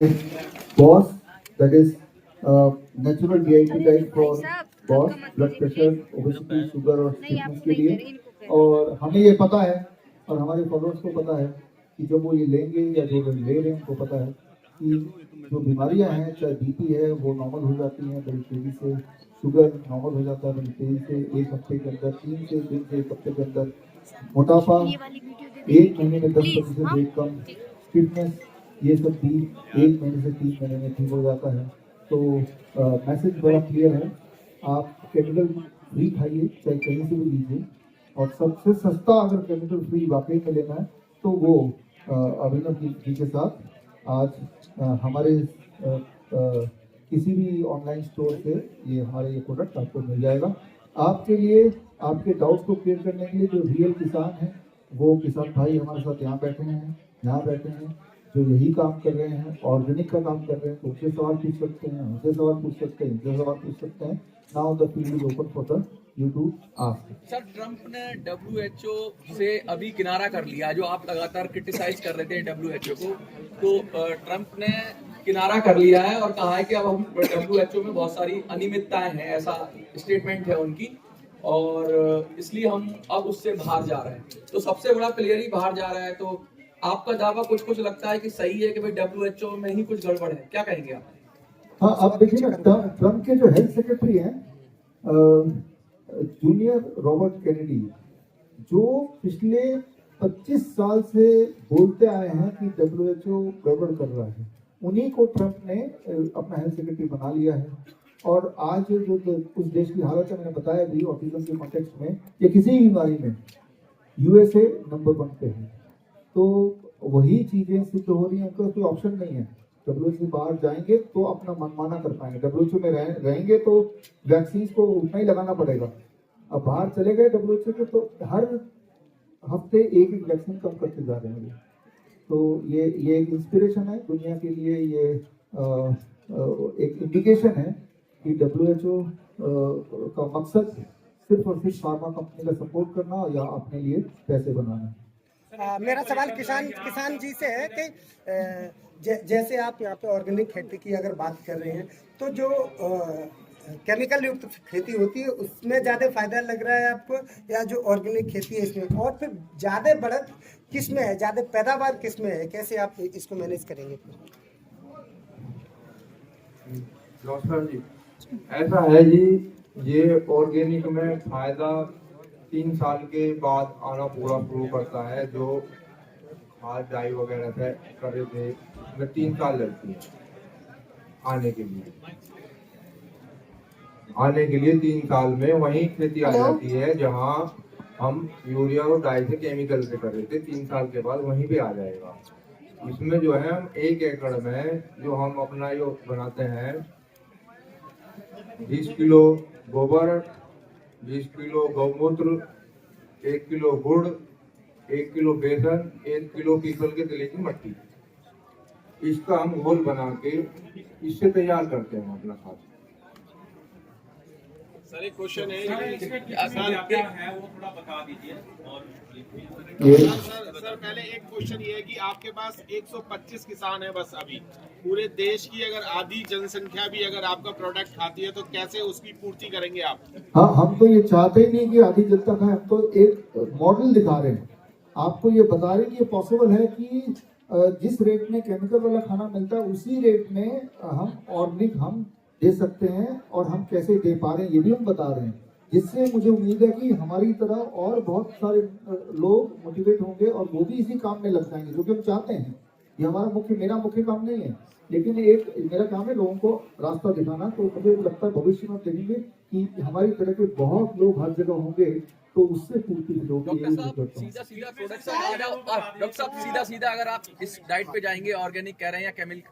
BOS, that is natural DIT type for BOS, blood pressure, obesity, sugar और stiffness के लिए। और हमें ये पता है और हमारे फॉलोअर्स को पता है कि जब वो ये लेंगे या जो ले रहे हैं उनको पता है कि जो बीमारियां हैं, चाहे बीपी है वो नॉर्मल हो जाती हैं बड़ी तेजी से, शुगर नॉर्मल हो जाता है बड़ी तेजी से, एक हफ्ते के अंदर, 3 से एक हफ्ते के अंदर, मोटापा 1 महीने में 10% वेट कम, फिटनेस, ये सब भी 1 महीने से 3 महीने में ठीक हो जाता है। तो मैसेज बड़ा क्लियर है, आप केमिकल फ्री खाइए, चाहे कहीं से भी लीजिए, और सबसे सस्ता अगर केमिकल फ्री वाकई में लेना है तो वो अभिनव जी के साथ आज हमारे किसी भी ऑनलाइन स्टोर से ये प्रोडक्ट आपको मिल जाएगा। आपके लिए, आपके डाउट्स को क्लियर करने के लिए जो रियल किसान हैं, वो किसान भाई हमारे साथ यहाँ बैठे हैं, जो यही काम कर रहे हैं, ऑर्गेनिक का काम कर रहे हैं, तो उनसे सवाल पूछ सकते हैं, हमसे सवाल पूछ सकते हैं, इनसे सवाल पूछ सकते हैं। Now the field is open for the you to ask. Sir, Trump ने WHO से अभी किनारा कर लिया, जो आप लगातार क्रिटिसाइज कर रहे थे WHO को, तो ट्रंप ने किनारा कर लिया है और कहा है कि अब हम WHO में बहुत सारी अनियमितताएं हैं, ऐसा स्टेटमेंट है उनकी, और इसलिए हम अब उससे बाहर जा रहे हैं। तो सबसे बड़ा प्लेयर ही बाहर जा रहा है, तो आपका दावा कुछ लगता है कि सही है कि भाई WHO में ही कुछ गड़बड़ है, क्या कहेंगे आप? हाँ, आप देखिए ना, ट्रंप के जो हेल्थ सेक्रेटरी हैं जूनियर रॉबर्ट कैनेडी, जो पिछले 25 साल से बोलते आए हैं कि WHO गड़बड़ कर रहा है, उन्हीं को ट्रंप ने अपना हेल्थ सेक्रेटरी बना लिया है। और आज जो उस देश की हालत है, मैंने बताया भी, ऑटिज्म के कॉन्टेक्स्ट में या किसी भी बीमारी में USA नंबर 1 पे है। तो वही चीजें सिद्ध हो रही हैं, उनका कोई ऑप्शन नहीं है। WHO से बाहर जाएंगे तो अपना मनमाना कर पाएंगे, WHO में रहेंगे तो वैक्सीन को उतना ही लगाना पड़ेगा। अब बाहर चले गए WHO के तो हर हफ्ते एक वैक्सीन कम करते जा रहे हैं। तो ये एक इंस्पिरेशन है दुनिया के लिए, ये एक इंडिकेशन है कि WHO का मकसद सिर्फ और सिर्फ फार्मा कंपनी का सपोर्ट करना या अपने लिए पैसे बनाना। मेरा सवाल किसान जी से है कि जैसे आप यहाँ पे ऑर्गेनिक खेती की अगर बात कर रहे हैं, तो जो केमिकल युक्त खेती होती है उसमें ज़्यादा फायदा लग रहा है आपको, या जो ऑर्गेनिक खेती है इसमें? और फिर ज़्यादा बढ़त किस में है, ज़्यादा पैदावार किस में है, कैसे आप इसको मैनेज करेंगे? नमस्कार जी, ऐसा है जी, ये ऑर्गेनिक में फायदा 3 साल के बाद आना पूरा शुरू करता है। जो खाद डाई वगैरह से करे थे उसमें 3 साल लगती है आने के लिए 3 साल में वही खेती आ जाती है जहाँ हम यूरिया और डाई से केमिकल से कर रहे थे, 3 साल के बाद वहीं पे आ जाएगा। इसमें जो है हम 1 एकड़ में जो हम अपना जो बनाते हैं 20 किलो गोबर, 20 किलो गौमूत्र, 1 किलो गुड़, 1 किलो बेसन, 1 किलो पीपल के तले की मट्टी, इसका हम घोल बना के इससे तैयार करते हैं अपना खाद। सर, एक क्वेश्चन है, क्या है वो थोड़ा बता दीजिए। और सर पहले एक क्वेश्चन ये है कि आपके पास 125 किसान है बस अभी, पूरे देश की अगर आधी जनसंख्या भी अगर आपका प्रोडक्ट खाती है तो कैसे उसकी पूर्ति करेंगे आप? हाँ, हम तो ये चाहते ही नहीं कि आधी जनता खाए, हम तो एक मॉडल दिखा रहे हैं, आपको ये बता रहे हैं कि ये पॉसिबल है कि जिस रेट में केमिकल वाला खाना मिलता है उसी रेट में हम ऑर्गेनिक हम दे सकते हैं, और हम कैसे दे पा रहे हैं ये भी हम बता रहे हैं, जिससे मुझे उम्मीद है कि हमारी तरह और बहुत सारे लोग मोटिवेट होंगे और वो भी इसी काम में लग जाएंगे, जो कि हम चाहते हैं। ये मेरा मुख्य काम नहीं है, लेकिन एक मेरा काम है लोगों को रास्ता दिखाना। तो मुझे लगता है भविष्य में देखेंगे कि हमारी तरह के बहुत लोग हर जगह होंगे, तो उससे पूर्ति होगी। सीधा अगर आप इस डाइट पे जाएंगे, ऑर्गेनिक कह रहे हैं या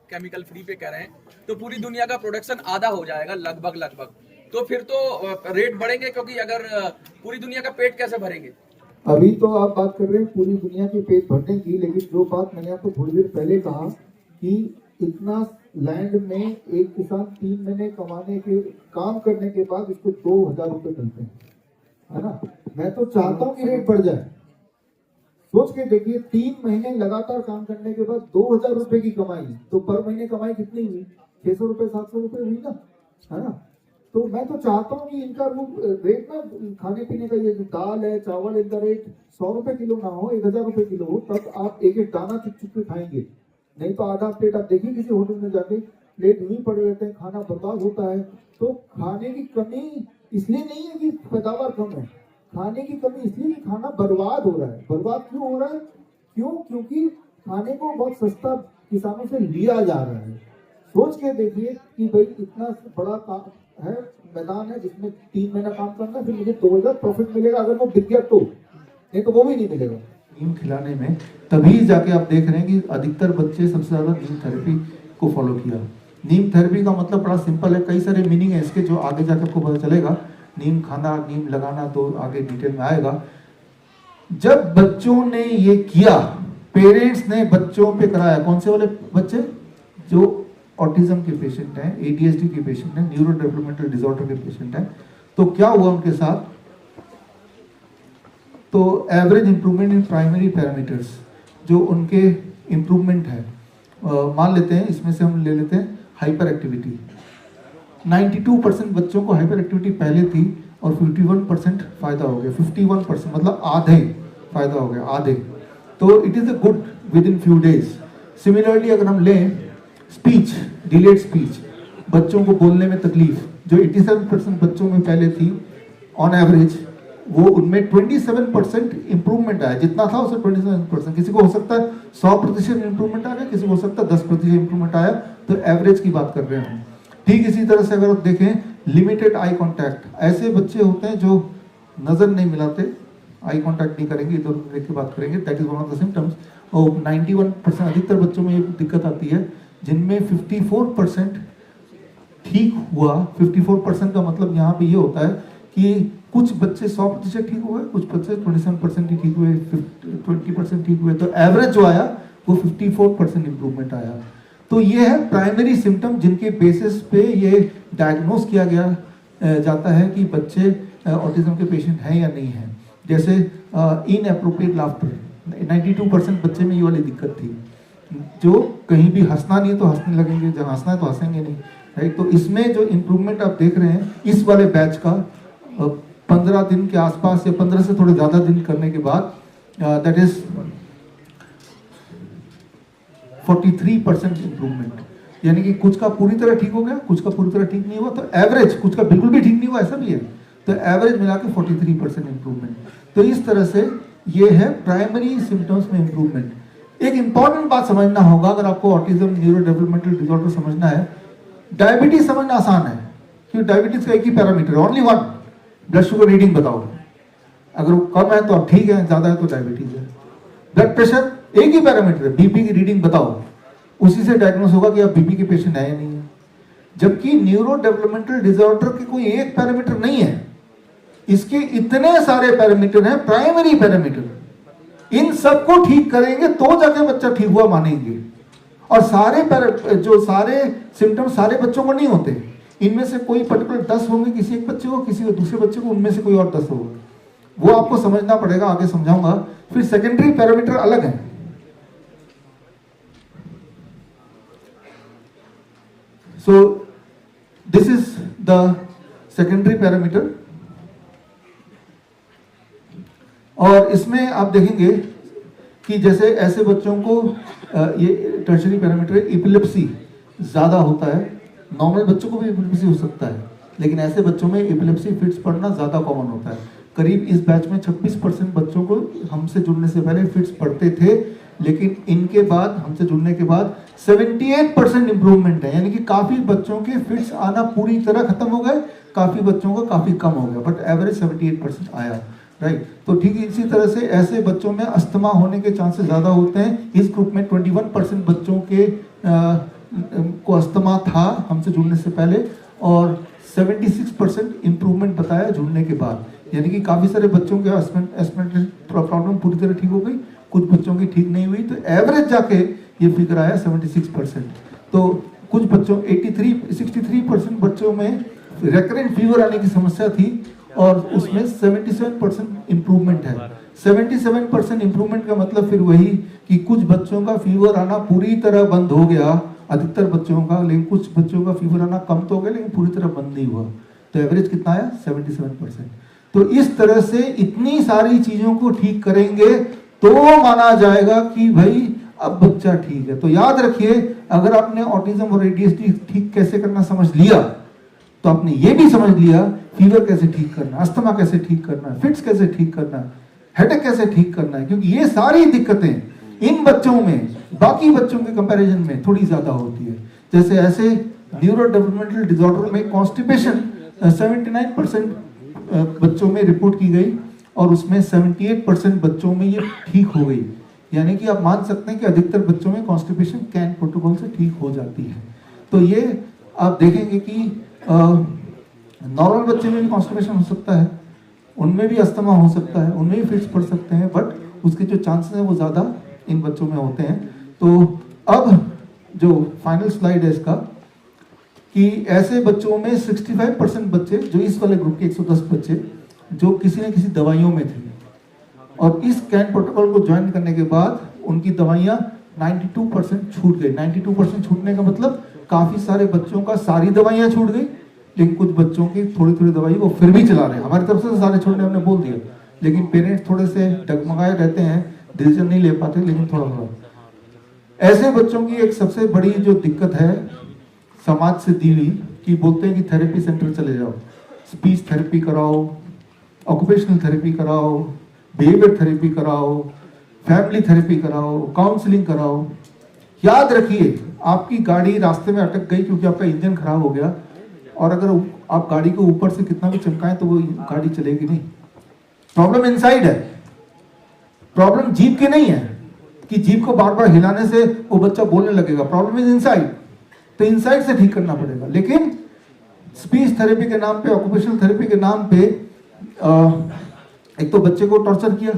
केमिकल फ्री पे कह रहे हैं, तो पूरी दुनिया का प्रोडक्शन आधा हो जाएगा लगभग। तो फिर तो रेट बढ़ेंगे, क्योंकि अगर पूरी दुनिया का पेट कैसे भरेंगे? अभी तो आप बात कर रहे हैं पूरी दुनिया के पेट भरने की, लेकिन जो बात मैंने आपको थोड़ी देर पहले कहा कि इतना लैंड में एक किसान 3 महीने कमाने के काम करने के बाद उसको 2000 रुपए मिलते हैं, है ना। मैं तो चाहता हूँ कि रेट बढ़ जाए, सोच के देखिए 3 महीने लगातार काम करने के बाद 2000 रुपए की कमाई, तो पर महीने कमाई कितनी हुई? 600 रुपए 700 रुपए हुई ना, है ना। तो मैं तो चाहता हूँ कि इनका रेट ना खाने पीने का, ये जो दाल है चावल, इनका रेट 100 रुपए किलो ना हो, 1000 रुपए किलो हो, तब आप एक एक दाना चुप चुप के खाएंगे। नहीं तो आधा प्लेट आप देखिए किसी होटल में जाके प्लेट यूं ही पड़े रहते हैं, खाना बर्बाद होता है। तो खाने की कमी इसलिए नहीं है कि पैदावार कम है, खाने की कमी इसलिए कि खाना बर्बाद हो रहा है। बर्बाद क्यों हो रहा है? क्योंकि खाने को बहुत सस्ता किसानों से लिया जा रहा है। सोच के देखिए कि भाई इतना बड़ा काम है, मैदान है जिसमें 3 महीना काम करना, फिर मुझे 2000 प्रॉफिट मिलेगा अगर वो बिक गया तो, नहीं तो वो भी नहीं मिलेगा। नीम खिलाने में तभी जाके आप देख रहे हैं कि अधिकतर बच्चे सबसे ज्यादा नीम थेरेपी को फॉलो किया। नीम थेरेपी का मतलब बड़ा सिंपल है, कई सारे मीनिंग है इसके जो आगे जाकर आपको पता चलेगा। नीम खाना, नीम लगाना तो आगे डिटेल में आएगा। जब बच्चों ने ये किया, पेरेंट्स ने बच्चों पे कराया, कौन से वाले बच्चे? जो ऑटिज्म के पेशेंट हैं, ADHD के पेशेंट हैं, न्यूरो डेवलपमेंटल डिसऑर्डर के पेशेंट हैं। तो क्या हुआ उनके साथ? तो average improvement in primary parameters, जो उनके इंप्रूवमेंट है, मान लेते हैं इसमें से हम ले लेते हैं हाइपर एक्टिविटी। 92% बच्चों को हाइपर एक्टिविटी पहले थी और 51% फायदा हो गया। 51% मतलब आधे फायदा हो गया, आधे। तो it is a good with in few days. Similarly अगर हम लें स्पीच, डिलेड स्पीच, बच्चों को बोलने में तकलीफ, जो 87% बच्चों में पहले थी ऑन एवरेज, वो उनमें 27% इंप्रूवमेंट आया। जितना था उससे 27%। किसी को हो सकता है 100% इंप्रूवमेंट आ गया, किसी को हो सकता है 10% इंप्रूवमेंट आया। तो एवरेज की बात कर रहे हैं हम। ठीक इसी तरह से अगर आप देखें लिमिटेड आई कांटेक्ट, ऐसे बच्चे होते हैं जो नजर नहीं मिलाते, आई कांटेक्ट नहीं करेंगे, इधर उधर देख के बात करेंगे, that is one of the symptoms. और 91% अधिकतर बच्चों में ये दिक्कत आती है, जिनमें 54% ठीक हुआ। 54% का मतलब यहाँ पे ये होता है कि कुछ बच्चे 100% ठीक हुए, कुछ बच्चे 27% ही ठीक हुए, 20% ठीक हुए। तो एवरेज जो आया वो 54% इंप्रूवमेंट आया। तो ये है प्राइमरी सिम्टम जिनके बेसिस पे ये डायग्नोस किया गया जाता है कि बच्चे ऑटिज्म के पेशेंट हैं या नहीं हैं। जैसे इनएप्रोप्रिएट लाफ्टर, 92% बच्चे में ये वाली दिक्कत थी, जो कहीं भी हंसना नहीं है तो हंसने लगेंगे, जहाँ हंसना है तो हंसेंगे नहीं, राइट। तो इसमें जो इम्प्रूवमेंट आप देख रहे हैं इस वाले बैच का 15 दिन के आसपास या 15 से थोड़े ज्यादा दिन करने के बाद, दैट इज 43% इंप्रूवमेंट, यानी कि कुछ का पूरी तरह ठीक हो गया, कुछ का पूरी तरह ठीक नहीं हुआ। तो एवरेज, कुछ का बिल्कुल भी ठीक नहीं हुआ, ऐसा भी है। तो एवरेज मिला के 43% इंप्रूवमेंट। तो इस तरह से ये है प्राइमरी सिम्टम्स में इंप्रूवमेंट। एक इंपॉर्टेंट बात समझना होगा अगर आपको ऑटिज्म न्यूरो डेवलपमेंटल डिसऑर्डर समझना है। डायबिटीज समझना आसान है क्योंकि डायबिटीज का एक ही parameter, only one, blood sugar reading बताओ। अगर वो कम है तो आप ठीक है, ज्यादा है तो डायबिटीज है। ब्लड प्रेशर एक ही पैरामीटर है, बीपी की रीडिंग बताओ, उसी से डायग्नोस होगा कि आप बीपी के पेशेंट है या नहीं है। जबकि न्यूरो डेवलपमेंटल डिसऑर्डर के कोई एक पैरामीटर नहीं है, इसके इतने सारे पैरामीटर हैं, प्राइमरी पैरामीटर। इन सबको ठीक करेंगे तो जाके बच्चा ठीक हुआ मानेंगे। और सारे सिम्टम सारे बच्चों को नहीं होते, इनमें से कोई पर्टिकुलर 10 होंगे किसी एक बच्चे को, किसी को दूसरे बच्चे को, उनमें से कोई और 10 होगा। वो आपको समझना पड़ेगा, आगे समझाऊंगा। फिर सेकेंडरी पैरामीटर अलग है। So this is the secondary parameter, और इसमें आप देखेंगे कि जैसे ऐसे बच्चों को ये टर्शरी पैरामीटर एपिलेप्सी ज्यादा होता है। नॉर्मल बच्चों को भी एपिलेप्सी हो सकता है, लेकिन ऐसे बच्चों में एपिलेप्सी फिट्स पड़ना ज्यादा कॉमन होता है। करीब इस बैच में 26% बच्चों को हमसे जुड़ने से पहले फिट्स पड़ते थे, लेकिन इनके बाद, हमसे जुड़ने के बाद 78% इंप्रूवमेंट है। यानी कि काफी बच्चों के फिट्स आना पूरी तरह खत्म हो गए, काफी बच्चों का काफी कम हो गया, बट एवरेज 78% आया, राइट। तो ठीक इसी तरह से ऐसे बच्चों में अस्थमा होने के चांसेस ज्यादा होते हैं। इस ग्रुप में 21% बच्चों के को अस्थमा था हमसे जुड़ने से पहले, और 76% इंप्रूवमेंट बताया जुड़ने के बाद। यानी कि काफी सारे बच्चों के एस्टमेंटल प्रॉब्लम पूरी तरह ठीक हो गई, कुछ बच्चों की ठीक नहीं हुई। तो एवरेज जाके ये फिगर आया 76%। तो कुछ बच्चों 63% बच्चों में रेकरेंट फीवर आने की समस्या थी, और उसमें 77% इम्प्रूवमेंट है। 77% इम्प्रूवमेंट का मतलब फिर वही कि कुछ बच्चों का फीवर आना पूरी तरह बंद हो गया, अधिकतर बच्चों का, लेकिन कुछ बच्चों का फीवर आना कम तो हो गया लेकिन पूरी तरह बंद नहीं हुआ। तो एवरेज कितना आया? 77%। तो इस तरह से इतनी सारी चीजों को ठीक करेंगे तो माना जाएगा कि भाई अब बच्चा ठीक है। तो याद रखिए, अगर आपने ऑटिज्म और ADHD ठीक कैसे करना समझ लिया तो आपने ये भी समझ लिया फीवर कैसे ठीक करना, अस्थमा कैसे ठीक करना, फिट्स कैसे ठीक करना, हेडेक कैसे ठीक करना है। क्योंकि ये सारी दिक्कतें इन बच्चों में बाकी बच्चों के कंपैरिजन में थोड़ी ज्यादा होती है। जैसे ऐसे न्यूरो डेवलपमेंटल डिसऑर्डर में कॉन्स्टिपेशन 79% बच्चों में रिपोर्ट की गई और उसमें 78% बच्चों में ये ठीक हो गई। यानी कि आप मान सकते हैं कि अधिकतर बच्चों में कॉन्स्टिपेशन कैन प्रोटोकॉल से ठीक हो जाती है। तो ये आप देखेंगे कि नॉर्मल बच्चे में भी कॉन्स्टिपेशन हो सकता है, उनमें भी अस्थमा हो सकता है, उनमें भी फिट्स पड़ सकते हैं, बट उसके जो चांसेस हैं वो ज़्यादा इन बच्चों में होते हैं। तो अब जो फाइनल स्लाइड है इसका, कि ऐसे बच्चों में 65% बच्चे, जो इस वाले ग्रुप के 110 बच्चे जो किसी न किसी दवाइयों में थे, और इस कैन प्रोटोकॉल को ज्वाइन करने के बाद उनकी दवाइयाँ 92% छूट गई। 92% छूटने का मतलब काफी सारे बच्चों का सारी दवाइयाँ छूट गई, लेकिन कुछ बच्चों की थोड़ी थोड़ी दवाई वो फिर भी चला रहे हैं। हमारी तरफ से सारे छोड़ने हमने बोल दिया, लेकिन पेरेंट्स थोड़े से डगमगाए रहते हैं, डिसीजन नहीं ले पाते, लेकिन थोड़ा थोड़ा। ऐसे बच्चों की एक सबसे बड़ी जो दिक्कत है समाज से दी हुई, कि बोलते हैं कि थेरेपी सेंटर चले जाओ, स्पीच थेरेपी कराओ, ऑक्यूपेशनल थेरेपी कराओ, बिहेवियर थेरेपी कराओ, फैमिली थेरेपी कराओ, काउंसलिंग कराओ। याद रखिए, आपकी गाड़ी रास्ते में अटक गई क्योंकि आपका इंजन खराब हो गया, और अगर आप गाड़ी को ऊपर से कितना भी चमकाएं तो वो गाड़ी चलेगी नहीं। प्रॉब्लम इनसाइड है, प्रॉब्लम जीप की नहीं है कि जीप को बार बार हिलाने से वो बच्चा बोलने लगेगा। प्रॉब्लम इज इनसाइड, तो इनसाइड से ठीक करना पड़ेगा। लेकिन स्पीच थेरेपी के नाम पे, ऑक्यूपेशनल थेरेपी के नाम पे एक तो बच्चे को टॉर्चर किया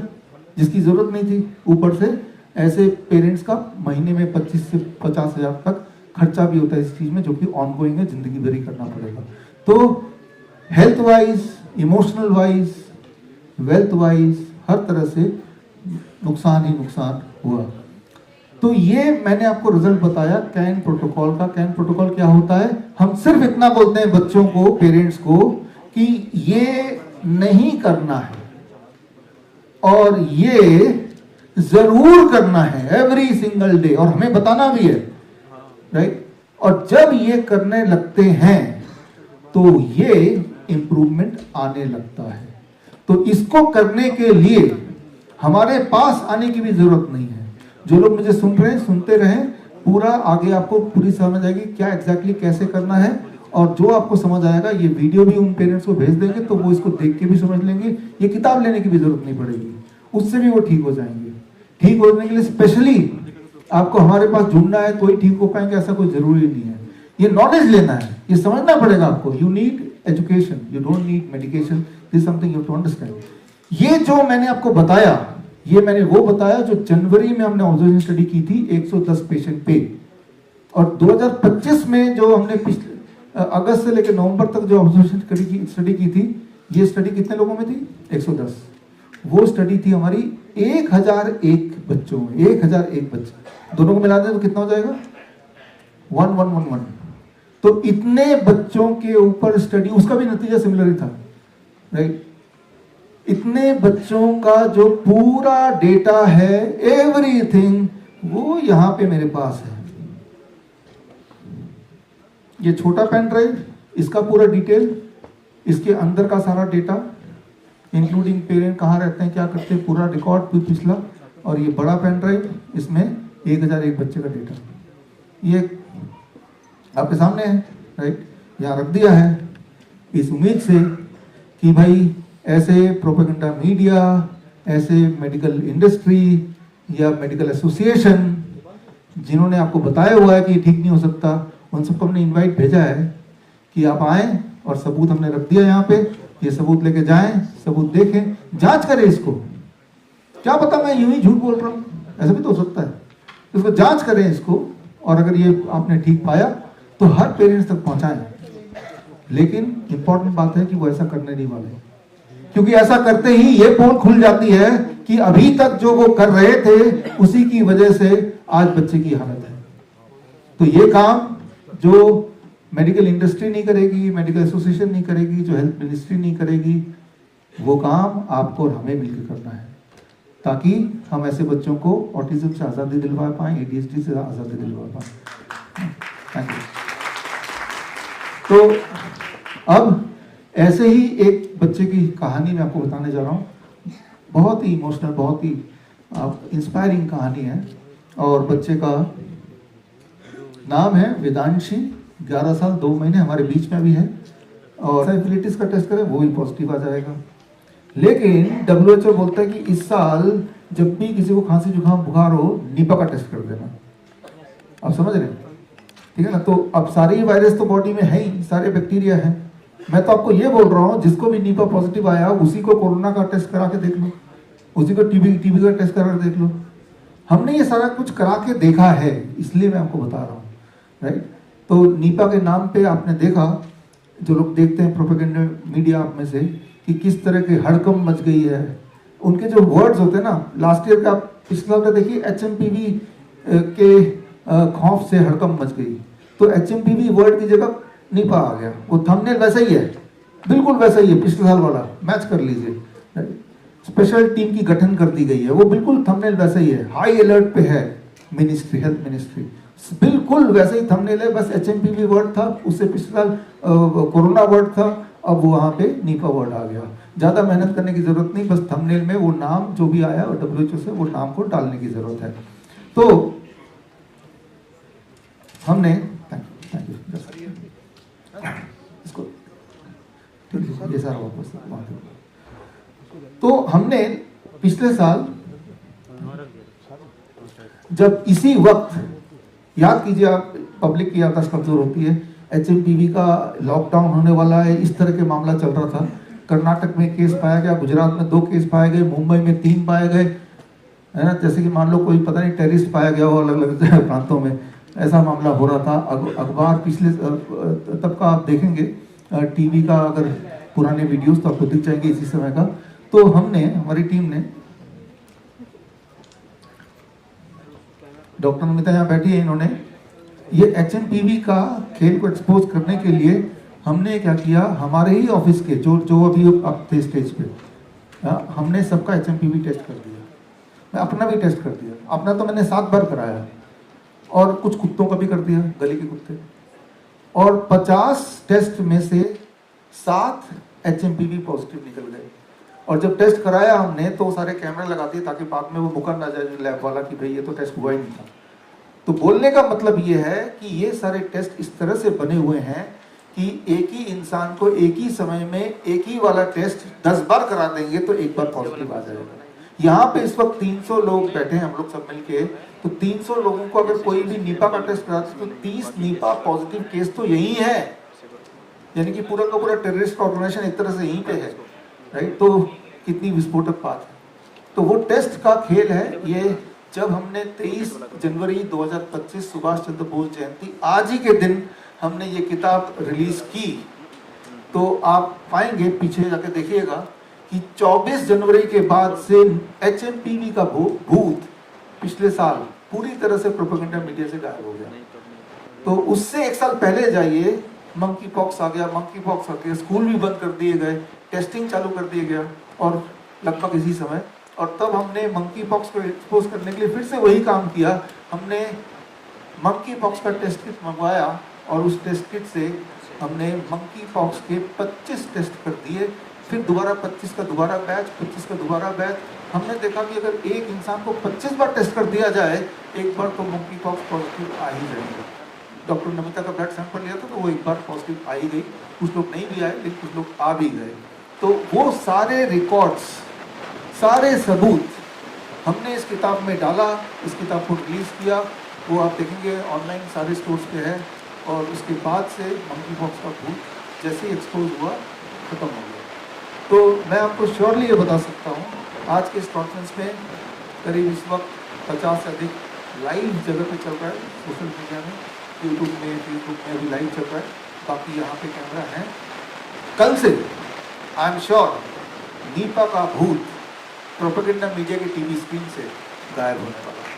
जिसकी जरूरत नहीं थी, ऊपर से ऐसे पेरेंट्स का महीने में 25 से 50 हजार तक खर्चा भी होता है इस चीज में, जो कि ऑनगोइंग है, जिंदगी भर ही करना पड़ेगा। तो health wise, emotional wise, wealth wise, हर तरह से नुकसान ही नुकसान हुआ। तो ये मैंने आपको रिजल्ट बताया कैन प्रोटोकॉल का। कैन प्रोटोकॉल क्या होता है? हम सिर्फ इतना बोलते हैं बच्चों को, पेरेंट्स को, कि ये नहीं करना है और ये जरूर करना है एवरी सिंगल डे, और हमें बताना भी है, राइट। और जब ये करने लगते हैं तो ये इंप्रूवमेंट आने लगता है। तो इसको करने के लिए हमारे पास आने की भी जरूरत नहीं है। जो लोग मुझे सुन रहे हैं, सुनते रहें, पूरा आगे आपको पूरी समझ आएगी क्या एग्जैक्टली कैसे करना है। और जो आपको समझ आएगा, ये वीडियो भी उन पेरेंट्स को भेज देंगे तो वो इसको देख के भी समझ लेंगे। ये किताब लेने की भी जरूरत नहीं पड़ेगी, उससे भी वो ठीक हो जाएंगे। ठीक होने के लिए स्पेशली आपको हमारे पास जुड़ना है तो ही ठीक हो पाएंगे, ऐसा कोई जरूरी नहीं है। ये नॉलेज लेना है, ये समझना पड़ेगा आपको। You need education, you don't need medication, this something you to understand. ये जो मैंने आपको बताया, ये मैंने वो बताया जो जनवरी में हमने ऑब्जर्वेशन स्टडी की थी 110 पेशेंट पे, और 2025 में जो हमने पिछले अगस्त से लेकर नवंबर तक जो ऑब्जर्वेशन स्टडी की थी, ये स्टडी कितने लोगों में थी? 110। वो स्टडी थी हमारी 1001 बच्चों में, 1001 बच्चे, दोनों को मिला दें तो कितना हो जाएगा? 1111। तो इतने बच्चों के ऊपर स्टडी, उसका भी नतीजा सिमिलर ही था, राइट। इतने बच्चों का जो पूरा डेटा है, एवरीथिंग, वो यहां पे मेरे पास है। ये छोटा पेन ड्राइव, इसका पूरा डिटेल, इसके अंदर का सारा डेटा, इंक्लूडिंग पेरेंट कहाँ रहते हैं, क्या करते हैं, पूरा रिकॉर्ड पिछला। और ये बड़ा पेन ड्राइव, इसमें 1001 बच्चे का डेटा, ये आपके सामने है, राइट। यहाँ रख दिया है इस उम्मीद से कि भाई ऐसे प्रोपेगेंडा मीडिया, ऐसे मेडिकल इंडस्ट्री या मेडिकल एसोसिएशन जिन्होंने आपको बताया हुआ है कि ठीक नहीं हो सकता, उन सबको हमने इनवाइट भेजा है कि आप आएं, और सबूत हमने रख दिया यहाँ पे। ये सबूत लेके जाएं, सबूत देखें, जांच करें इसको। क्या पता मैं यूं ही झूठ बोल रहा हूँ, ऐसा भी तो हो सकता है। इसको जांच करें इसको, और अगर ये आपने ठीक पाया तो हर पेरेंट्स तक पहुंचाएं। लेकिन इंपॉर्टेंट बात है कि वो ऐसा करने नहीं वाले, क्योंकि ऐसा करते ही ये पोल खुल जाती है कि अभी तक जो वो कर रहे थे उसी की वजह से आज बच्चे की हालत है। तो ये काम जो मेडिकल इंडस्ट्री नहीं करेगी, मेडिकल एसोसिएशन नहीं करेगी, जो हेल्थ मिनिस्ट्री नहीं करेगी, वो काम आपको और हमें मिलकर करना है, ताकि हम ऐसे बच्चों को ऑटिज्म से आज़ादी दिलवा पाएं, ADHD से आज़ादी दिलवा पाएं। Thank you. तो अब ऐसे ही एक बच्चे की कहानी मैं आपको बताने जा रहा हूँ। बहुत ही इमोशनल, बहुत ही इंस्पायरिंग कहानी है। और बच्चे का नाम है वेदांशी, 11 साल 2 महीने, हमारे बीच में भी है। और सिफिलिटिस का टेस्ट करें वो भी पॉजिटिव आ जाएगा। लेकिन WHO बोलता है कि इस साल जब भी किसी को खांसी जुकाम बुखार हो, नीपा का टेस्ट कर देना। आप समझ रहे हैं? ठीक है ना? तो अब सारे ही वायरस तो बॉडी में है ही, सारे बैक्टीरिया हैं। मैं तो आपको ये बोल रहा हूँ, जिसको भी नीपा पॉजिटिव आया उसी को कोरोना का टेस्ट करा के देख लो, उसी को टीबी का टेस्ट करा के देख लो। हमने ये सारा कुछ करा के देखा है, इसलिए मैं आपको बता रहा हूँ, राइट? तो नीपा के नाम पे आपने देखा, जो लोग देखते हैं प्रोपेगेंडा मीडिया आप में से, कि किस तरह की हड़कंप मच गई है। उनके जो वर्ड्स होते हैं ना, लास्ट ईयर का पिछला का देखिए, HMPV के खौफ से हड़कंप मच गई। तो HMPV वर्ड की जगह नीपा आ गया। वो थंबनेल वैसा ही है, बिल्कुल वैसा ही है, पिछले साल वाला, मैच कर लीजिए। स्पेशल टीम की गठन कर दी गई है, वो बिल्कुल थंबनेल वैसा ही है। हाई अलर्ट पे है मिनिस्ट्री, हेल्थ मिनिस्ट्री, बिल्कुल वैसे ही थंबनेल है। बस HMPV वर्ड था, उससे पिछले साल कोरोना वर्ड था, अब वो वहां पे नीपा वर्ड आ गया। ज्यादा मेहनत करने की जरूरत नहीं, बस थंबनेल में वो नाम जो भी आया और WHO से वो नाम को डालने की जरूरत है। तो हमने इसको ये सारा वापस, तो हमने पिछले साल जब इसी वक्त, याद कीजिए आप, पब्लिक की याददाश्त कमजोर होती है, HMPV का लॉकडाउन होने वाला है, इस तरह के मामला चल रहा था। कर्नाटक में केस पाया गया, गुजरात में 2 केस पाए गए, मुंबई में 3 पाए गए, है ना? जैसे कि मान लो कोई पता नहीं टेररिस्ट पाया गया हो अलग अलग प्रांतों में, ऐसा मामला हो रहा था। अखबार पिछले तब का आप देखेंगे, टीवी का अगर पुराने वीडियोस तो आपको दिख जाएंगे इसी समय का। तो हमने, हमारी टीम ने, डॉक्टर नमिता यहाँ बैठी है, इन्होंने ये HMPV का खेल को एक्सपोज करने के लिए हमने क्या किया, हमारे ही ऑफिस के जो अभी अब थे स्टेज पे, हमने सबका HMPV टेस्ट कर दिया। मैं अपना भी टेस्ट कर दिया, अपना तो मैंने 7 बार कराया, और कुछ कुत्तों का भी कर दिया, गली के कुत्ते। और 50 टेस्ट में से 7 HMPV पॉजिटिव निकल गए। और जब टेस्ट कराया हमने तो सारे कैमरे लगा दिए ताकि बाद में वो मुकर ना जाए लैब वाला कि भाई ये तो टेस्ट हुआ ही नहीं था। तो बोलने का मतलब ये है कि ये सारे टेस्ट इस तरह से बने हुए हैं कि एक ही इंसान को एक ही समय में एक ही वाला टेस्ट 10 बार करा देंगे तो एक बार पॉजिटिव आ जाएगा। यहाँ पे इस वक्त 300 लोग बैठे हैं, हम लोग सब मिलके, तो 300 लोगों को अगर कोई भी नीपा का टेस्ट कराते तो 30 नीपा पॉजिटिव केस तो यही है। यानी कि पूरा का पूरा टेररिस्ट ऑर्गेनाइजेशन एक तरह से यहीं पे है, राइट? तो कितनी विस्फोटक बात है। तो वो टेस्ट का खेल है ये। जब हमने 23 जनवरी 2025 सुभाष चंद्र बोस जयंती, आज ही के दिन हमने ये किताब रिलीज की, तो आप पाएंगे, पीछे जाके देखिएगा कि 24 जनवरी के बाद से HMPV का भूत पिछले साल पूरी तरह से प्रोपेगेंडा मीडिया से गायब हो गया। तो उससे 1 साल पहले जाइए, मंकी पॉक्स आ गया, स्कूल भी बंद कर दिए गए, टेस्टिंग चालू कर दिया गया, और लगभग इसी समय, और तब हमने मंकी पॉक्स को एक्सपोज करने के लिए फिर से वही काम किया। हमने मंकी पॉक्स का टेस्ट किट मंगवाया और उस टेस्ट किट से हमने मंकी पॉक्स के 25 टेस्ट कर दिए। फिर दोबारा 25 का दोबारा बैच, 25 का दोबारा बैच। हमने देखा कि अगर एक इंसान को 25 बार टेस्ट कर दिया जाए, एक बार तो मंकी पॉक्स पॉजिटिव आ ही जाएगा। डॉक्टर नमिता का ब्लड सैंपल लिया था तो वो एक बार पॉजिटिव आ ही गई। कुछ लोग नहीं भी आए लेकिन कुछ लोग आ भी गए। तो वो सारे रिकॉर्ड्स, सारे सबूत हमने इस किताब में डाला, इस किताब को रिलीज किया। वो आप देखेंगे ऑनलाइन सारे स्टोर्स पे है। और उसके बाद से मंकी पॉक्स का भूत जैसे ही एक्सपोज हुआ खत्म हो गया। तो मैं आपको श्योरली ये बता सकता हूँ, आज के इस कॉन्फ्रेंस में करीब इस वक्त 50 से अधिक लाइव जगह पे चल रहा है, सोशल मीडिया में, यूट्यूब में, फेसबुक में भी लाइव चल रहा है। बाकी यहाँ पे कैमरा है। कल से आई एम श्योर नीपा का भूत प्रोपेगेंडा मीडिया की टीवी स्क्रीन से गायब होने वाला है।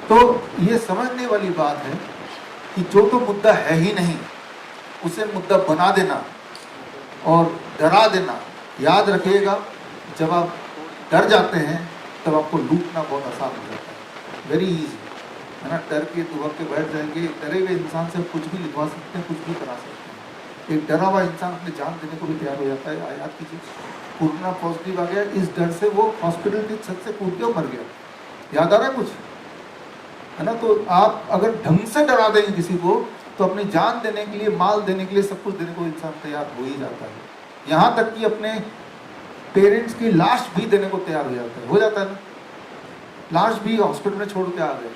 तो ये समझने वाली बात है कि जो तो मुद्दा है ही नहीं उसे मुद्दा बना देना और डरा देना। याद रखिएगा, जब आप डर जाते हैं तब आपको लूटना बहुत आसान हो जाता है, वेरी इजी, है ना। डर के दुबक के बैठ जाएंगे, डरे हुए इंसान से कुछ भी लिखवा सकते हैं, कुछ भी करा सकते हैं। एक डरा हुआ इंसान अपनी जान देने को भी तैयार हो जाता है। याद कीजिए, कोरोना पॉजिटिव आ गया, इस डर से वो हॉस्पिटल की छत से कूद के मर गया। याद आ रहा है कुछ, है ना। तो आप अगर ढंग से डरा देंगे किसी को तो अपनी जान देने के लिए, माल देने के लिए, सब कुछ देने को इंसान तैयार हो ही जाता है। यहाँ तक कि अपने पेरेंट्स की लाश भी देने को तैयार हो जाता है ना। लाश भी हॉस्पिटल में छोड़ के आ गए,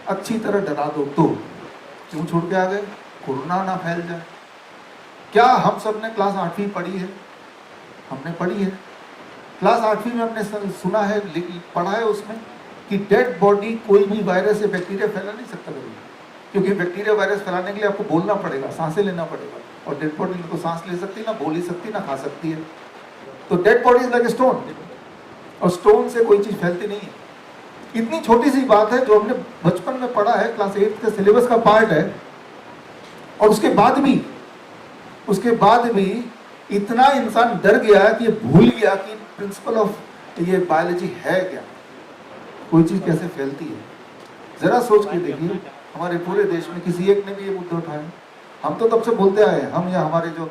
अच्छी तरह डरा दो तो। क्यों छोड़ के आ गए? कोरोना ना फैल जाए। क्या हम सब ने क्लास 8वीं पढ़ी है? हमने पढ़ी है क्लास 8वीं में, हमने सुना है, पढ़ा है उसमें कि डेड बॉडी कोई भी वायरस या बैक्टीरिया फैला नहीं सकता कभी, क्योंकि बैक्टीरिया वायरस फैलाने के लिए आपको बोलना पड़ेगा, सांसें लेना पड़ेगा, और डेड बॉडी तो सांस ले सकती, ना बोल ही सकती, ना खा सकती है। तो dead body is like stone, और स्टोन से कोई चीज फैलती नहीं है। इतनी छोटी सी बात है जो हमने बचपन में पढ़ा है, क्लास 8 के सिलेबस का पार्ट है, और उसके बाद भी इतना इंसान डर गया कि ये भूल गया कि प्रिंसिपल ऑफ ये बायोलॉजी है क्या, कोई चीज कैसे फैलती है। जरा सोच के देखिए, हमारे पूरे देश में किसी एक ने भी ये मुद्दा उठाया? हम तो तब से बोलते आए, हम या हमारे जो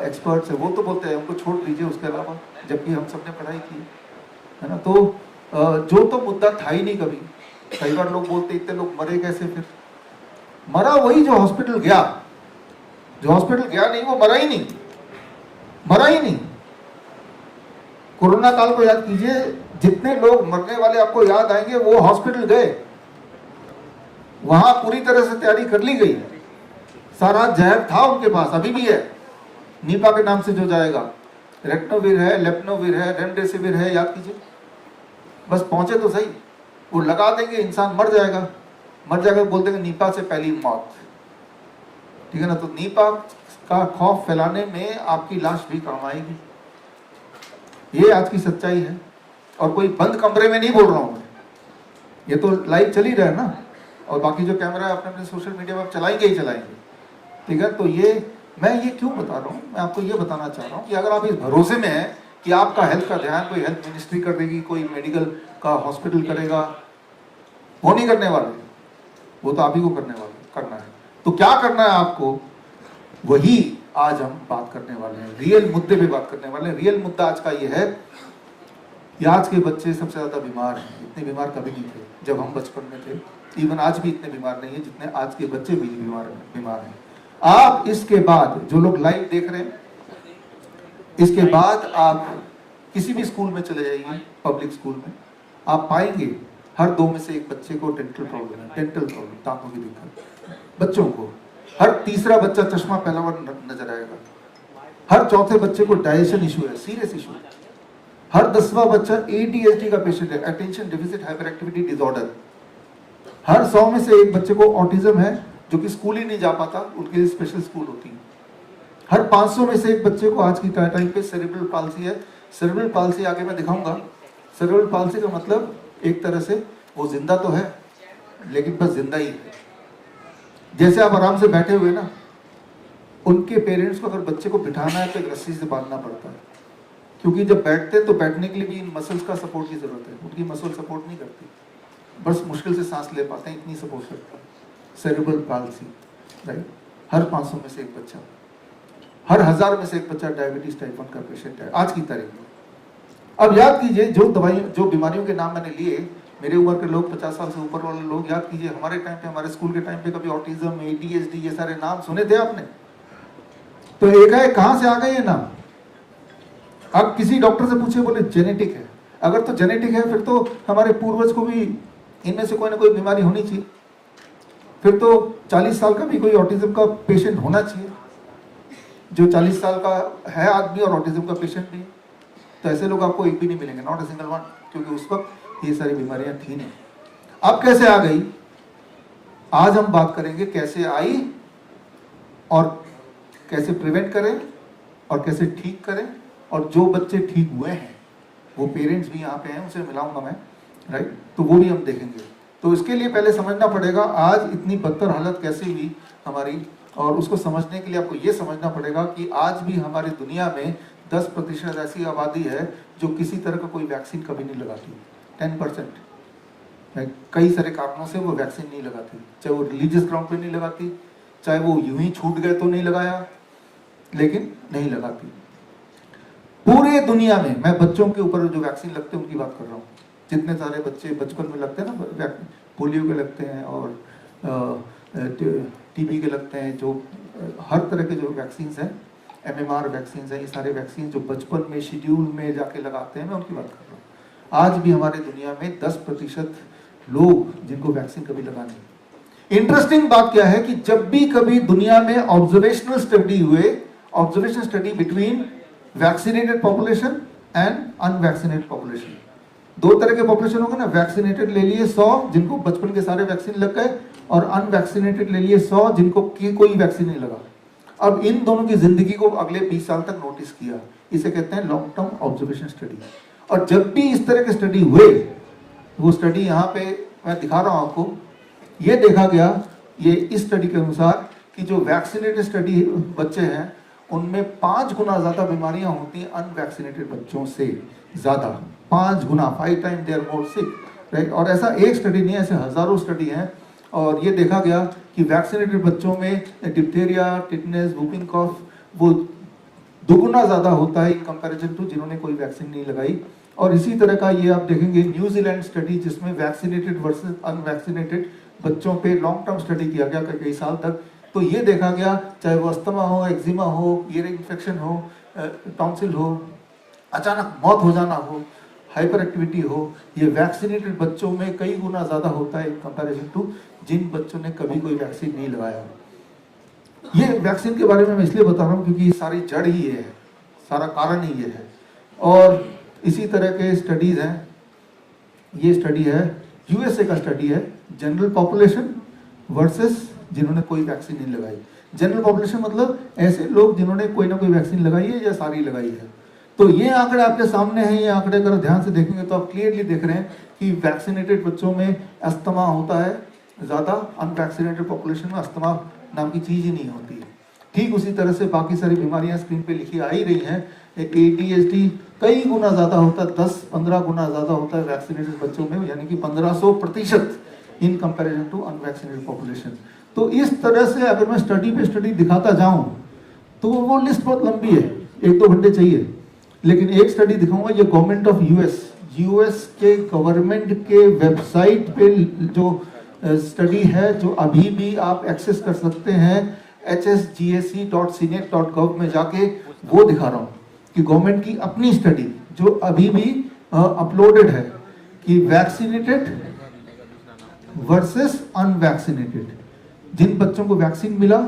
एक्सपर्ट्स है वो तो बोलते हैं, उनको छोड़ दीजिए उसके अलावा, जबकि हम सब ने पढ़ाई की है ना। तो जो तो मुद्दा था ही नहीं कभी। कई बार लोग बोलते इतने लोग मरे कैसे? फिर मरा वही जो हॉस्पिटल गया, नहीं, वो मरा ही नहीं। कोरोना काल को याद कीजिए, जितने लोग मरने वाले आपको याद आएंगे वो हॉस्पिटल गए, वहां पूरी तरह से तैयारी कर ली गई, सारा जहर था उनके पास, अभी भी है, नीपा के नाम से जो जाएगा, रेक्टोविर है, लेप्नोविर है, रेमडेसिविर है, याद कीजिए, बस पहुंचे तो सही, वो लगा देंगे, इंसान मर जाएगा, बोल देंगे नीपा से पहली मौत, ठीक है ना। तो नीपा का खौफ फैलाने में आपकी लाश भी काम आएगी, ये आज की सच्चाई है। और कोई बंद कमरे में नहीं बोल रहा हूं, ये तो लाइव चल ही रहा है ना, और बाकी जो कैमरा अपने अपने सोशल मीडिया पर चलाएंगे ही चलाएंगे, ठीक है। तो ये मैं ये क्यों बता रहा हूँ, मैं आपको ये बताना चाह रहा हूँ कि अगर आप इस भरोसे में हैं कि आपका हेल्थ का ध्यान कोई हेल्थ मिनिस्ट्री कर देगी, कोई मेडिकल का हॉस्पिटल करेगा, वो नहीं करने वाले, वो तो आप ही को करना है। तो क्या करना है आपको, वही आज हम बात करने वाले हैं, रियल मुद्दे पे बात करने वाले हैं। रियल मुद्दा आज का ये है कि आज के बच्चे सबसे ज्यादा बीमार हैं, इतने बीमार कभी नहीं थे जब हम बचपन में थे, इवन आज भी इतने बीमार नहीं है जितने आज के बच्चे भी बीमार हैं। आप इसके बाद जो लोग लाइव देख रहे हैं, इसके बाद आप किसी भी स्कूल में चले जाइए, पब्लिक स्कूल में, आप पाएंगे हर 2 में से 1 बच्चे को डेंटल प्रॉब्लम है, दांतों की दिक्कत। बच्चों को हर तीसरा बच्चा चश्मा पहला बार नजर आएगा, हर चौथे बच्चे को डाइजेशन इशू है, सीरियस इशू, हर 10वां बच्चा ADHD का पेशेंट है, attention deficit hyperactivity disorder, हर 100 में से 1 बच्चे को ऑटिज्म है जो कि स्कूल ही नहीं जा पाता, उनके लिए स्पेशल स्कूल होती है, हर 500 में से 1 बच्चे को आज की टाइम पे सेरेब्रल पाल्सी है। सेरेब्रल पाल्सी आगे मैं दिखाऊंगा। सेरेब्रल पाल्सी का मतलब एक तरह से वो जिंदा तो है लेकिन बस जिंदा ही है, जैसे आप आराम से बैठे हुए ना, उनके पेरेंट्स को अगर बच्चे को बिठाना है तो एक रस्सी से बांधना पड़ता है, क्योंकि जब बैठते हैं तो बैठने के लिए भी इन मसल्स का सपोर्ट की जरूरत है, उनकी मसल सपोर्ट नहीं करती, बस मुश्किल से सांस ले पाते हैं, इतनी सपोर्ट करता है। Cerebral palsy, right. हर 500 में से 1 बच्चा, हर 1000 में से 1 बच्चा डायबिटीज टाइप 1 का पेशेंट है आज की तारीख में। अब याद कीजिए, जो बीमारियों के नाम मैंने लिए, मेरे उम्र के लोग, 50 साल से ऊपर वाले लोग, याद कीजिए हमारे टाइम पे, हमारे स्कूल के टाइम पे कभी ऑटिज्म, ADHD ये सारे नाम सुने थे आपने? तो एकाएक कहां से आ गए ये नाम? अब किसी डॉक्टर से पूछे, बोले जेनेटिक है। अगर तो जेनेटिक है फिर तो हमारे पूर्वज को भी इनमें से कोई ना कोई बीमारी होनी चाहिए, फिर तो 40 साल का भी कोई ऑटिज्म का पेशेंट होना चाहिए, जो 40 साल का है आदमी और ऑटिज्म का पेशेंट भी। तो ऐसे लोग आपको एक भी नहीं मिलेंगे, नॉट अ सिंगल वन, क्योंकि उस वक्त ये सारी बीमारियां थी नहीं। अब कैसे आ गई, आज हम बात करेंगे कैसे आई और कैसे प्रिवेंट करें और कैसे ठीक करें, और जो बच्चे ठीक हुए हैं वो पेरेंट्स भी यहाँ पे हैं, उनसे मिलाऊंगा मैं, राइट, तो वो भी हम देखेंगे। तो इसके लिए पहले समझना पड़ेगा आज इतनी बदतर हालत कैसे हुई हमारी, और उसको समझने के लिए आपको ये समझना पड़ेगा कि आज भी हमारी दुनिया में 10% ऐसी आबादी है जो किसी तरह का कोई वैक्सीन कभी नहीं लगाती, 10%। कई सारे कारणों से वो वैक्सीन नहीं लगाती, चाहे वो रिलीजियस ग्राउंड पे नहीं लगाती, चाहे वो यूं ही छूट गए तो नहीं लगाया, लेकिन नहीं लगाती। पूरे दुनिया में मैं बच्चों के ऊपर जो वैक्सीन लगते हैं उनकी बात कर रहा हूँ, जितने सारे बच्चे बचपन में लगते हैं ना, पोलियो के लगते हैं और टीबी के लगते हैं, जो हर तरह के जो वैक्सीन हैं, MMR वैक्सीन हैं, ये सारे वैक्सीन जो बचपन में शेड्यूल में जाके लगाते हैं, मैं उनकी बात कर रहा हूँ। आज भी हमारे दुनिया में 10% लोग जिनको वैक्सीन कभी लगा नहीं। इंटरेस्टिंग बात क्या है कि जब भी कभी दुनिया में ऑब्जर्वेशनल स्टडी हुए, observation study between vaccinated population and unvaccinated population, दो तरह के पॉपुलेशन होंगे ना, वैक्सीनेटेड ले लिए 100 जिनको बचपन के सारे वैक्सीन लग गए, और अनवैक्सीनेटेड ले लिए 100 जिनको कोई वैक्सीन नहीं लगा। अब इन दोनों की जिंदगी को अगले 20 साल तक नोटिस किया, इसे कहते हैं लॉन्ग टर्म ऑब्जर्वेशन स्टडी। और जब भी इस तरह के स्टडी हुए, वो स्टडी यहाँ पे मैं दिखा रहा हूँ आपको, ये देखा गया, ये इस स्टडी के अनुसार कि जो वैक्सीनेटेड स्टडी बच्चे हैं उनमें 5 गुना ज्यादा बीमारियां होती हैं अनवैक्सीनेटेड बच्चों से, ज्यादा 5 गुना, 5 time they are more sick, right. और ऐसा एक स्टडी नहीं है, ऐसे हजारों स्टडी हैं, और ये देखा गया कि वैक्सीनेटेड बच्चों में डिप्थीरिया, टिटनेस, वूपिंग कॉफ वो 2 गुना ज्यादा होता है इन कंपैरिजन टू जिन्होंने कोई वैक्सीन नहीं लगाई। और इसी तरह का ये आप देखेंगे न्यूजीलैंड स्टडी, जिसमें वैक्सीनेटेड वर्सेस अनवैक्सीनेटेड बच्चों पे लॉन्ग टर्म स्टडी किया गया कई साल तक, तो ये देखा गया चाहे वो अस्थमा हो, एक्जिमा हो, ईयर इन्फेक्शन हो, टॉन्सिल हो, अचानक मौत हो जाना हो, हाइपर एक्टिविटी हो, ये वैक्सीनेटेड बच्चों में कई गुना ज्यादा होता है इन कंपैरिजन टू जिन बच्चों ने कभी कोई वैक्सीन नहीं लगाया। ये वैक्सीन के बारे में मैं इसलिए बता रहा हूँ क्योंकि सारी जड़ ही ये है, सारा कारण ही ये है। और इसी तरह के स्टडीज हैं, ये स्टडी है USA का स्टडी है, जनरल पॉपुलेशन वर्सेस जिन्होंने कोई वैक्सीन नहीं लगाई। जनरल पॉपुलेशन मतलब ऐसे लोग जिन्होंने कोई ना कोई वैक्सीन लगाई है या सारी लगाई है। तो ये आंकड़े आपके सामने हैं, ये आंकड़े अगर ध्यान से देखेंगे तो आप क्लियरली देख रहे हैं कि वैक्सीनेटेड बच्चों में अस्थमा होता है ज्यादा, अनवैक्सीनेटेड पॉपुलेशन में अस्थमा नाम की चीज ही नहीं होती है। ठीक उसी तरह से बाकी सारी बीमारियां स्क्रीन पे लिखी आ ही रही हैं। ADHD कई गुना ज्यादा होता है, 10-15 गुना ज्यादा होता है वैक्सीनेटेड बच्चों में, यानी कि 1500% in comparison to unvaccinated population. तो इस तरह से अगर मैं स्टडी पे स्टडी दिखाता जाऊं तो वो लिस्ट बहुत लंबी है, 1-2 घंटे चाहिए, लेकिन एक स्टडी दिखाऊंगा, ये गवर्नमेंट ऑफ यूएस के गवर्नमेंट के वेबसाइट पे जो स्टडी है, जो अभी भी आप एक्सेस कर सकते हैं hsgac.cnet.gov में जाके, वो दिखा रहा हूँ कि गवर्नमेंट की अपनी स्टडी जो अभी भी अपलोडेड है कि वैक्सीनेटेड वर्सेस अनवैक्सीनेटेड, जिन बच्चों को वैक्सीन मिला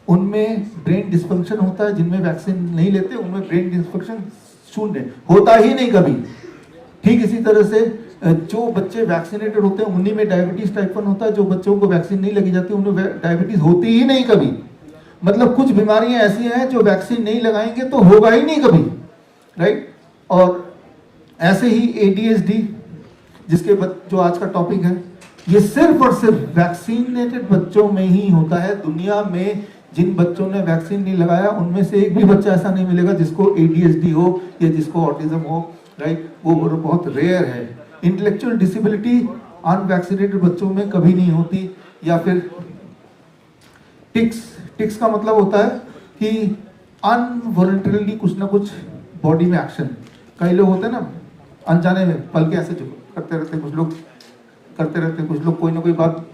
उनमें ब्रेन डिस्फंक्शन होता है, जिनमें वैक्सीन नहीं लेते उनमें ब्रेन डिस्फंक्शन 0 होता ही नहीं कभी। ठीक इसी तरह से जो बच्चे वैक्सीनेटेड होते हैं उन्हीं में डायबिटीज टाइप 1 होता है, जो बच्चों को वैक्सीन नहीं लगी जाती उनमें डायबिटीज होती ही नहीं कभी। मतलब कुछ बीमारियां ऐसी हैं जो वैक्सीन नहीं लगाएंगे तो होगा ही नहीं कभी, राइट। और ऐसे ही ADHD जिसके जो आज का टॉपिक है, ये सिर्फ और सिर्फ वैक्सीनेटेड बच्चों में ही होता है। दुनिया में जिन बच्चों ने वैक्सीन नहीं लगाया उनमें से एक भी बच्चा ऐसा नहीं मिलेगा जिसको ADHD हो या जिसको ऑटिज्म हो, राइट, वो बहुत रेयर है। इंटेलेक्चुअल डिसेबिलिटी अनवैक्सीनेटेड बच्चों में कभी नहीं होती। या फिर टिक्स का मतलब होता है कि अनवॉलंटरीली कुछ ना कुछ बॉडी में एक्शन, कई लोग होते हैं ना अनजाने में पल के ऐसे करते रहते, कुछ लोग करते रहते हैं, कुछ लोग कोई ना कोई बात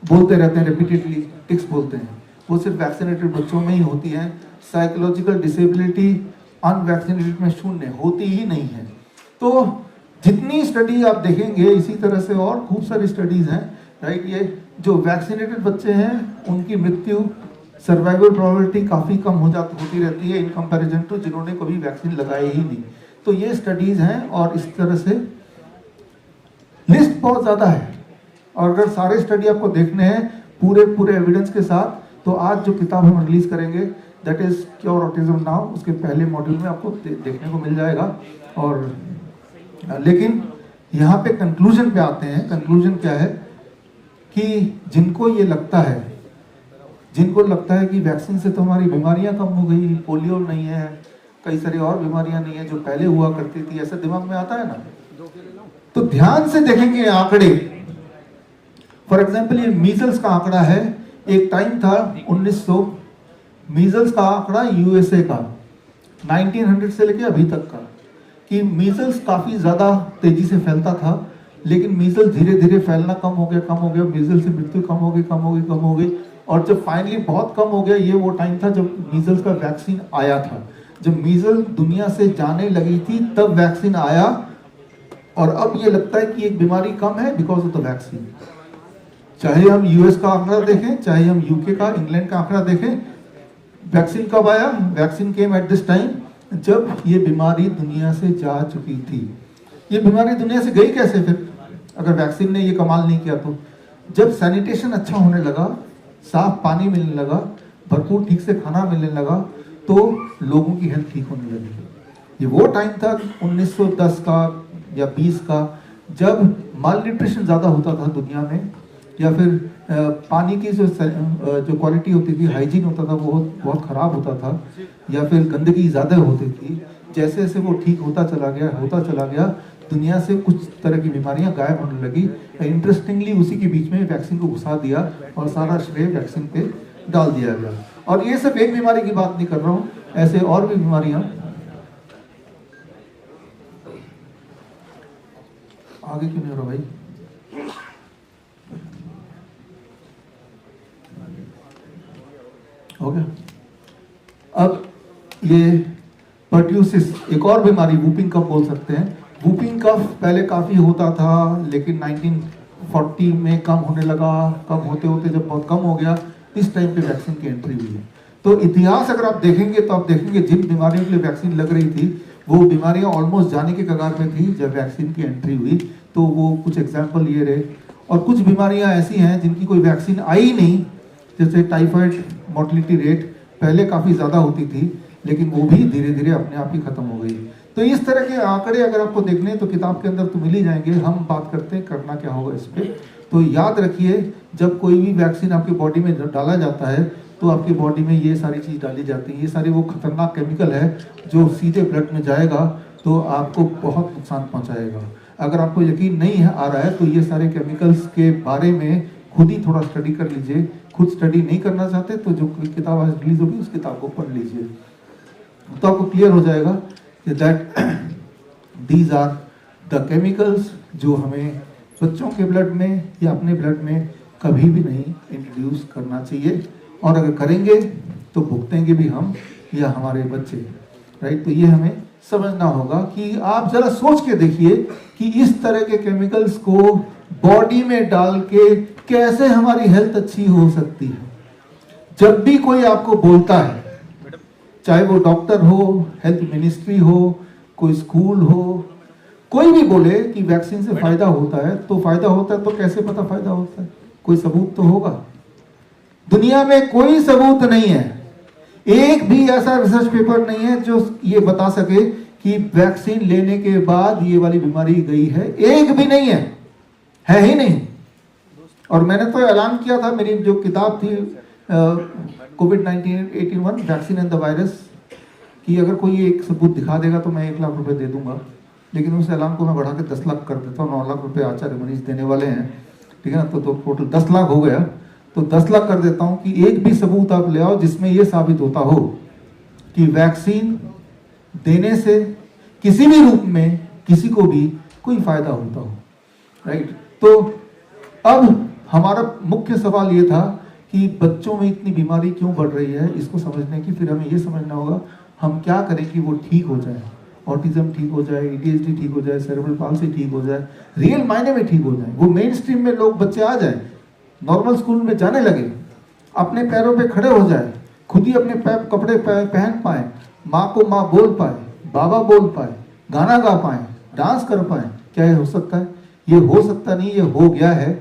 बोलते रहते हैं रिपीटेडली, टिक्स बोलते हैं, वो सिर्फ वैक्सीनेटेड बच्चों में ही होती है। साइकोलॉजिकल डिसेबिलिटी अनवैक्सीनेटेड में 0 होती ही नहीं है। तो जितनी स्टडी आप देखेंगे इसी तरह से और खूब सारी स्टडीज हैं, राइट। ये जो वैक्सीनेटेड बच्चे हैं उनकी मृत्यु सर्वाइवल प्रोबेबिलिटी काफी कम होती रहती है इन कंपैरिजन टू जिन्होंने कभी वैक्सीन लगाई ही नहीं। तो ये स्टडीज हैं और इस तरह से लिस्ट बहुत ज्यादा है। और अगर सारे स्टडी आपको देखने हैं पूरे एविडेंस के साथ, तो आज जो किताब हम रिलीज करेंगे that is cure autism now, उसके पहले मॉड्यूल में आपको देखने को मिल जाएगा। और लेकिन यहाँ पे कंक्लूजन पे आते हैं। कंक्लूजन क्या है कि जिनको लगता है कि वैक्सीन से तो हमारी बीमारियां कम हो गई, पोलियो नहीं है, कई सारी और बीमारियां नहीं है जो पहले हुआ करती थी, ऐसा दिमाग में आता है ना, तो ध्यान से देखेंगे आंकड़े। फॉर एग्जाम्पल ये मीजल्स का आंकड़ा है, एक टाइम था 1900, मीजल्स का आंकड़ा यूएसए का 1900 से लेके अभी तक का, कि मीजल्स काफी ज्यादा तेजी से फैलता था, लेकिन मीजल्स धीरे धीरे फैलना कम हो गया, मीजल्स से मृत्यु कम हो गई, और जब फाइनली बहुत कम हो गया, ये वो टाइम था जब मीजल्स का वैक्सीन आया था। जब मीजल्स दुनिया से जाने लगी थी तब वैक्सीन आया, और अब ये लगता है कि एक बीमारी कम है बिकॉज ऑफ द वैक्सीन। चाहे हम यूएस का आंकड़ा देखें, चाहे हम यूके का, इंग्लैंड का आंकड़ा देखें, वैक्सीन कब आया? Vaccine came at this time जब ये बीमारी दुनिया से जा चुकी थी। ये बीमारी दुनिया से गई कैसे फिर, अगर वैक्सीन ने ये कमाल नहीं किया तो? जब सैनिटेशन अच्छा होने लगा, साफ पानी मिलने लगा, भरपूर ठीक से खाना मिलने लगा, तो लोगों की हेल्थ ठीक होने लगी। ये वो टाइम था 1910 का या 20 का, जब माल न्यूट्रिशन ज़्यादा होता था दुनिया में, या फिर पानी की जो क्वालिटी होती थी, हाइजीन होता था, वो बहुत ख़राब होता था, या फिर गंदगी ज़्यादा होती थी। जैसे जैसे वो ठीक होता चला गया, दुनिया से कुछ तरह की बीमारियां गायब होने लगी। इंटरेस्टिंगली उसी के बीच में वैक्सीन को घुसा दिया और सारा श्रेय वैक्सीन पे डाल दिया गया। और ये सिर्फ एक बीमारी की बात नहीं कर रहा हूँ, ऐसे और भी बीमारियां। आगे क्यों नहीं हो रहा भाई? हो गया। अब ये पर्ट्यूसिस, एक और बीमारी, वूपिंग कफ बोल सकते हैं। वूपिंग कफ पहले काफी होता था, लेकिन 1940 में कम होने लगा। कम होते होते जब बहुत कम हो गया, इस टाइम पे वैक्सीन की एंट्री हुई है। तो इतिहास अगर आप देखेंगे तो आप देखेंगे जिन बीमारियों के लिए वैक्सीन लग रही थी, वो बीमारियां ऑलमोस्ट जाने के कगार में थी जब वैक्सीन की एंट्री हुई। तो वो कुछ एग्जाम्पल ये रहे। और कुछ बीमारियां ऐसी हैं जिनकी कोई वैक्सीन आई नहीं, जैसे टाइफाइड मोर्टेलिटी रेट पहले काफी ज्यादा होती थी, लेकिन वो भी धीरे धीरे अपने आप ही खत्म हो गई। तो इस तरह के आंकड़े अगर आपको देखने तो किताब के अंदर तो मिल ही जाएंगे। हम बात करते हैं करना क्या होगा इस पे। तो याद रखिए, जब कोई भी वैक्सीन आपकी बॉडी में डाला जाता है तो आपकी बॉडी में ये सारी चीज डाली जाती है। ये सारी वो खतरनाक केमिकल है जो सीधे ब्लड में जाएगा तो आपको बहुत नुकसान पहुंचाएगा। अगर आपको यकीन नहीं आ रहा है तो ये सारे केमिकल्स के बारे में खुद ही थोड़ा स्टडी कर लीजिए। खुद स्टडी नहीं करना चाहते तो जो किताब आज रिलीज होगी उस किताब को पढ़ लीजिए, तो आपको क्लियर हो जाएगा कि that these are the chemicals जो हमें बच्चों के ब्लड में या अपने ब्लड में कभी भी नहीं इंट्रोड्यूस करना चाहिए। और अगर करेंगे तो भुगतेंगे भी हम या हमारे बच्चे, राइट। तो ये हमें समझना होगा कि आप जरा सोच के देखिए कि इस तरह के केमिकल्स को बॉडी में डाल के कैसे हमारी हेल्थ अच्छी हो सकती है। जब भी कोई आपको बोलता है, चाहे वो डॉक्टर हो, हेल्थ मिनिस्ट्री हो, कोई स्कूल हो, कोई भी बोले कि वैक्सीन से फायदा होता है, तो फायदा होता है तो कैसे पता फायदा होता है? कोई सबूत तो होगा। दुनिया में कोई सबूत नहीं है, एक भी ऐसा रिसर्च पेपर नहीं है जो ये बता सके कि वैक्सीन लेने के बाद ये वाली बीमारी गई है। एक भी नहीं है ही नहीं। और मैंने तो ऐलान किया था, मेरी जो किताब थी कोविड-19 वैक्सीन एंड द वायरस, कि अगर कोई एक सबूत दिखा देगा तो मैं 1 लाख रुपए दे दूंगा। लेकिन उस ऐलान को मैं बढ़ा के 10 लाख कर देता हूँ। 9 लाख रुपए आचार्य मनीष देने वाले हैं, ठीक है ना। तो टोटल 10 लाख हो गया। तो 10 लाख कर देता हूँ कि एक भी सबूत आप ले आओ जिसमें यह साबित होता हो कि वैक्सीन देने से किसी भी रूप में किसी को भी कोई फायदा होता हो, राइट। तो अब हमारा मुख्य सवाल ये था कि बच्चों में इतनी बीमारी क्यों बढ़ रही है, इसको समझने की फिर हमें ये समझना होगा हम क्या करें कि वो ठीक हो जाए। ऑटिज्म ठीक हो जाए, ADHD ठीक हो जाए, सेरेब्रल पाल्सी ठीक हो जाए, रियल मायने में ठीक हो जाए, वो मेन स्ट्रीम में लोग बच्चे आ जाए, नॉर्मल स्कूल में जाने लगे, अपने पैरों पे खड़े हो जाए, खुद ही अपने कपड़े पहन पाए, माँ को माँ बोल पाए, बाबा बोल पाए, गाना गा पाए, डांस कर पाए। क्या ये हो सकता है? ये हो सकता नहीं, ये हो गया है।